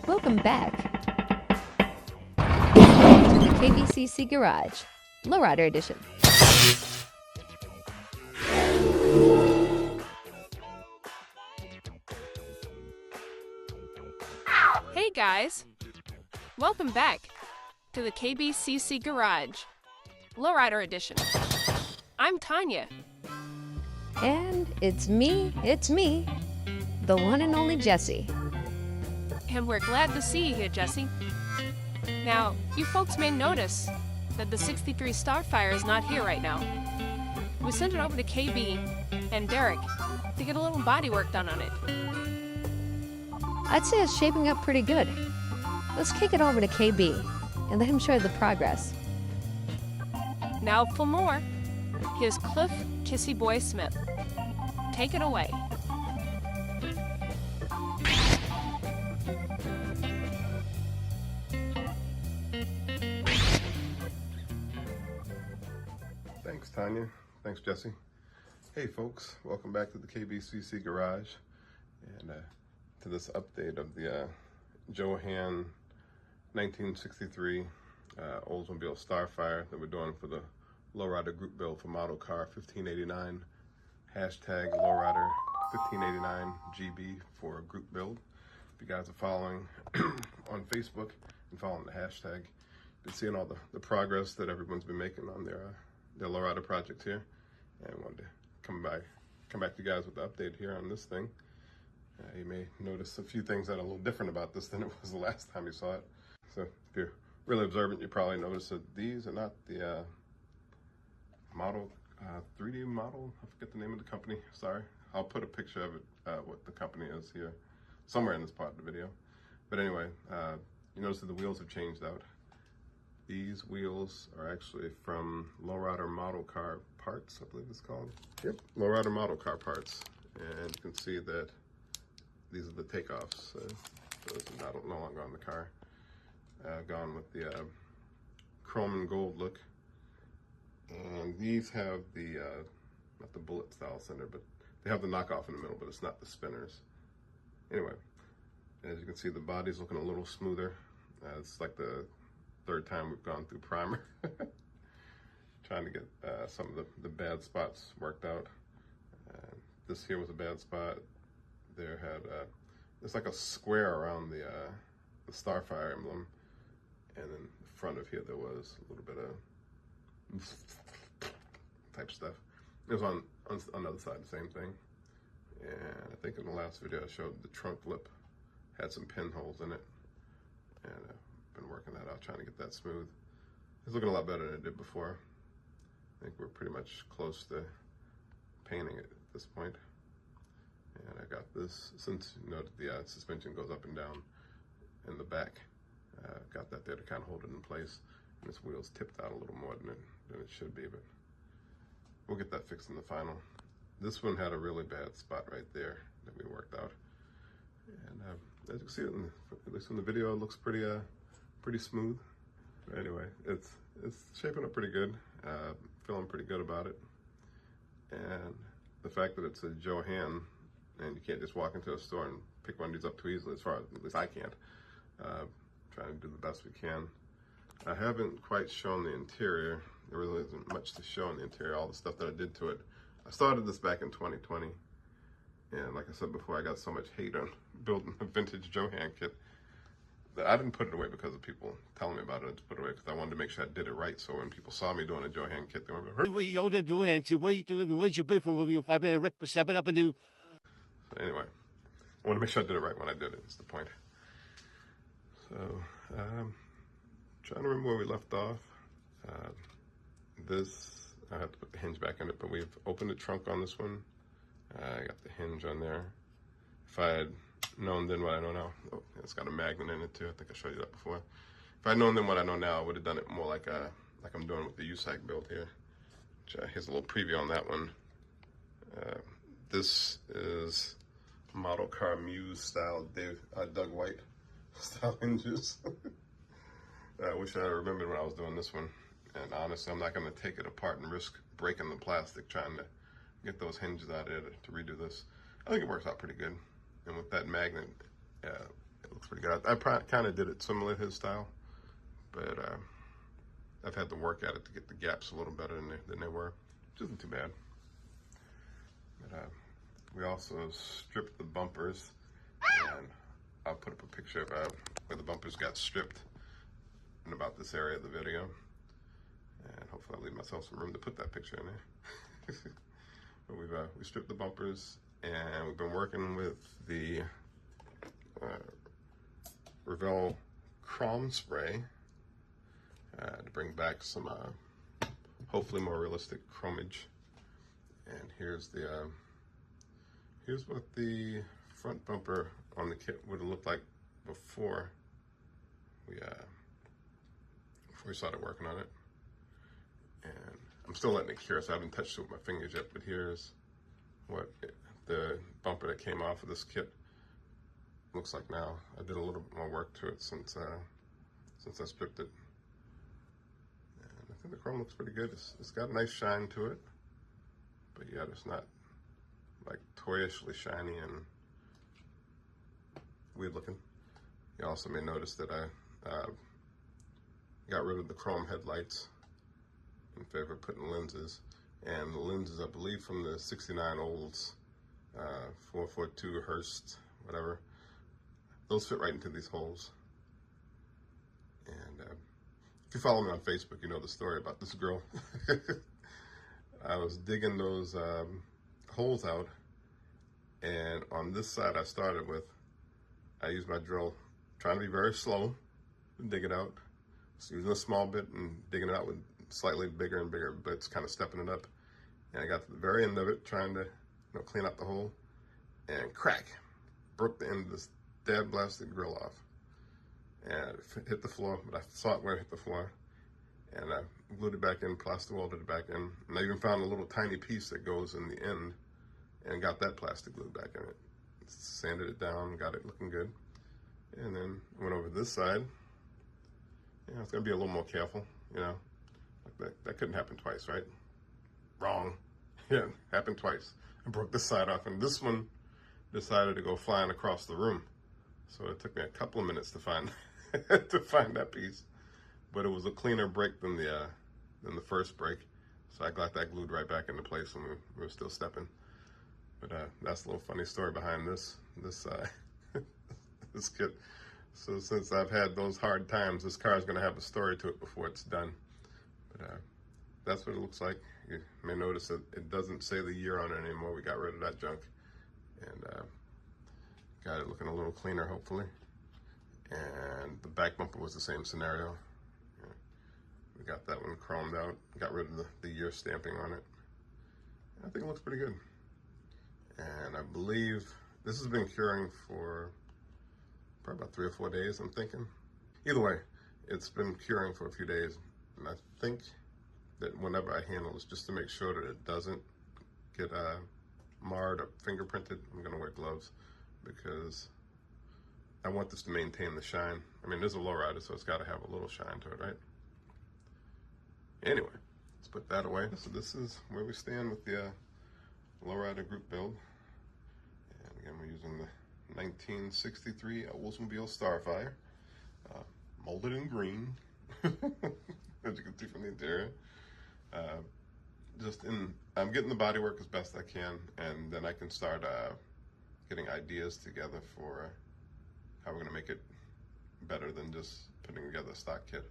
Welcome back to the KBCC Garage, Lowrider Edition. Hey guys! Welcome back to the KBCC Garage, Lowrider Edition. I'm Tanya. And it's me, the one and only Jessie. And we're glad to see you here, Jessie. Now, you folks may notice that the 63 Starfire is not here right now. We sent it over to KB and Derek to get a little body work done on it. I'd say it's shaping up pretty good. Let's kick it over to KB and let him show the progress. Now for more, here's Cliff Kissy Boy Smith. Take it away. Thanks, Tanya. Thanks, Jesse. Hey, folks. Welcome back to the KBCC Garage and to this update of the Johan 1963 Oldsmobile Starfire that we're doing for the Lowrider group build for model car 1589. Hashtag Lowrider 1589GB for group build. If you guys are following on Facebook and following the hashtag, you've been seeing all the progress that everyone's been making on their Lowrider project here, and I wanted to come back to you guys with the update here on this thing. You may notice a few things that are a little different about this than it was the last time you saw it. So if you're really observant, you probably notice that these are not the model 3D model. I forget the name of the company. Sorry. I'll put a picture of it, what the company is here, somewhere in this part of the video. But anyway, you notice that the wheels have changed out. These wheels are actually from Lowrider Model Car Parts, I believe it's called. Yep, Lowrider Model Car Parts. And you can see that these are the takeoffs. Those are no longer on the car. Gone with the chrome and gold look. And these have the, not the bullet style center, but they have the knockoff in the middle, but it's not the spinners. Anyway, as you can see, the body's looking a little smoother. It's like the third time we've gone through primer. Trying to get some of the bad spots worked out. This here was a bad spot. There had, it's like a square around the Starfire emblem. And then the front of here, there was a little bit of type stuff. It was on the other side, the same thing. And I think in the last video I showed the trunk lip had some pinholes in it. And I've been working that out, trying to get that smooth. It's looking a lot better than it did before. I think we're pretty much close to painting it at this point. And I got this, since you know the suspension goes up and down in the back, got that there to kind of hold it in place. And this wheel's tipped out a little more than it should be, but we'll get that fixed in the final. This one had a really bad spot right there that we worked out. And as you can see, at least in the video, it looks pretty smooth. But anyway, it's shaping up pretty good. Feeling pretty good about it. And the fact that it's a Johan, and you can't just walk into a store and pick one of these up too easily, as far as, at least I can't. Trying to do the best we can. I haven't quite shown the interior. There really isn't much to show in the interior, all the stuff that I did to it. I started this back in 2020. And like I said before, I got so much hate on building a vintage Johan kit that I didn't put it away because of people telling me about it. I just put it away because I wanted to make sure I did it right. So when people saw me doing a Johan kit, they were like, What you doing? What's your bid for you? I've been Rick for 7 up and do. So anyway, I want to make sure I did it right when I did it. That's the point. So, trying to remember where we left off. This, I have to put the hinge back in it, but we've opened the trunk on this one. I got the hinge on there. If I had known then what I know now, oh, it's got a magnet in it too. I think I showed you that before. If I had known then what I know now, I would have done it more like I'm doing with the USAC build here. Which, here's a little preview on that one. This is model car Muse style Doug White style hinges. I wish I remembered when I was doing this one. And honestly, I'm not going to take it apart and risk breaking the plastic trying to get those hinges out of it to redo this. I think it works out pretty good. And with that magnet, it looks pretty good. I kind of did it similar to his style, but I've had to work at it to get the gaps a little better than they were, which isn't too bad. But we also stripped the bumpers, and I'll put up a picture of where the bumpers got stripped in about this area of the video, and hopefully I'll leave myself some room to put that picture in there. But we stripped the bumpers, and we've been working with the Revell Chrome Spray to bring back some hopefully more realistic chromage. And here's what the front bumper on the kit would have looked like before we started working on it. And I'm still letting it cure, so I haven't touched it with my fingers yet, but here's what the bumper that came off of this kit looks like now. I did a little bit more work to it since I stripped it. And I think the chrome looks pretty good. It's got a nice shine to it, but yet it's not like toyishly shiny and weird looking. You also may notice that I got rid of the chrome headlights in favor of putting lenses. And the lenses, I believe, from the 69 Olds, 442 Hurst, whatever, those fit right into these holes. And if you follow me on Facebook, you know the story about this girl. I was digging those holes out, and on this side I started with, I used my drill, trying to be very slow to dig it out. So using a small bit and digging it out with slightly bigger and bigger bits, kind of stepping it up. And I got to the very end of it, trying to clean out the hole, and crack, broke the end of this dead blasted grill off. And it hit the floor, but I saw it where it hit the floor. And I glued it back in, plaster welded it back in. And I even found a little tiny piece that goes in the end and got that plastic glued back in it. Sanded it down, got it looking good. And then went over this side. It's gonna be a little more careful, Like that couldn't happen twice, right? Wrong. Yeah, happened twice. I broke this side off, and this one decided to go flying across the room. So it took me a couple of minutes to find that piece. But it was a cleaner break than the first break. So I got that glued right back into place when we were still stepping. But that's a little funny story behind this this kit. So since I've had those hard times, this car is going to have a story to it before it's done. But that's what it looks like. You may notice that it doesn't say the year on it anymore. We got rid of that junk and got it looking a little cleaner, hopefully. And the back bumper was the same scenario. We got that one chromed out, got rid of the year stamping on it. I think it looks pretty good. And I believe this has been curing for probably about 3 or 4 days, I'm thinking. Either way, it's been curing for a few days. And I think that whenever I handle this, just to make sure that it doesn't get marred or fingerprinted, I'm gonna wear gloves because I want this to maintain the shine. I mean, there's a lowrider, so it's gotta have a little shine to it, right? Anyway, let's put that away. So this is where we stand with the lowrider group build. And again, we're using the 1963 Oldsmobile Starfire, molded in green, as you can see from the interior. I'm getting the bodywork as best I can, and then I can start getting ideas together for how we're gonna make it better than just putting together a stock kit.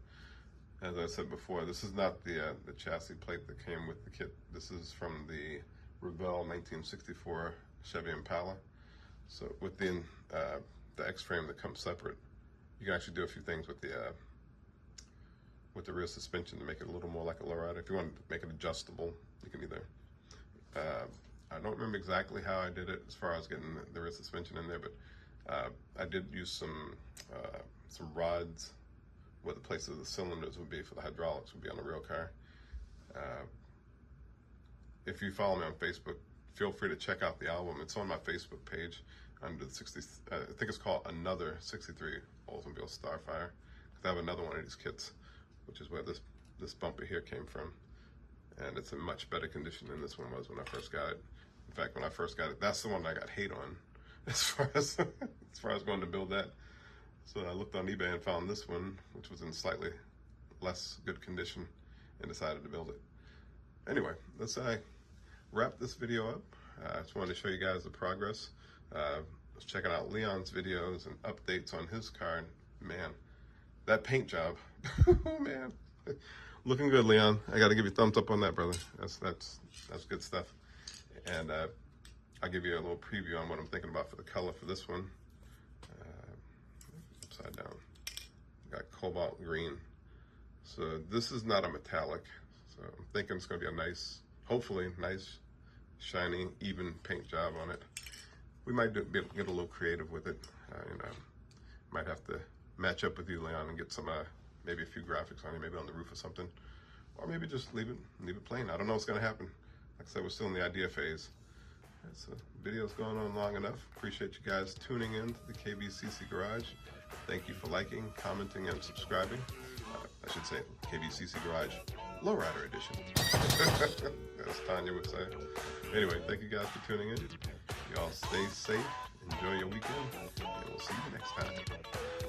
As I said before, this is not the chassis plate that came with the kit. This is from the Revell 1964 Chevy Impala. So within the X-frame that comes separate, you can actually do a few things with the rear suspension to make it a little more like a lowrider. If you want to make it adjustable, you can either. I don't remember exactly how I did it as far as getting the rear suspension in there, but I did use some rods where the place of the cylinders would be for the hydraulics would be on the real car. If you follow me on Facebook, feel free to check out the album. It's on my Facebook page under the 60, I think it's called Another 63 Oldsmobile Starfire. I have another one of these kits, which is where this bumper here came from. And it's in much better condition than this one was when I first got it. In fact, when I first got it, that's the one I got hate on as far as going to build that. So I looked on eBay and found this one, which was in slightly less good condition, and decided to build it. Anyway, let's wrap this video up. I just wanted to show you guys the progress. I was checking out Leon's videos and updates on his car, and man, that paint job, oh man, looking good, Leon. I got to give you a thumbs up on that, brother. That's good stuff. And I'll give you a little preview on what I'm thinking about for the color for this one. Upside down. Got cobalt green. So this is not a metallic. So I'm thinking it's going to be a nice, hopefully nice, shiny, even paint job on it. We might get a little creative with it. You know, might have to match up with you, Leon, and get some maybe a few graphics on it, maybe on the roof or something, or maybe just leave it plain. I don't know what's going to happen. Like I said, we're still in the idea phase. So the video's going on long enough. Appreciate you guys tuning in to the KBCC Garage. Thank you for liking, commenting, and subscribing. I should say KBCC Garage Lowrider Edition. As Tanya would say. Anyway, thank you guys for tuning in. Y'all stay safe, enjoy your weekend, and we'll see you next time.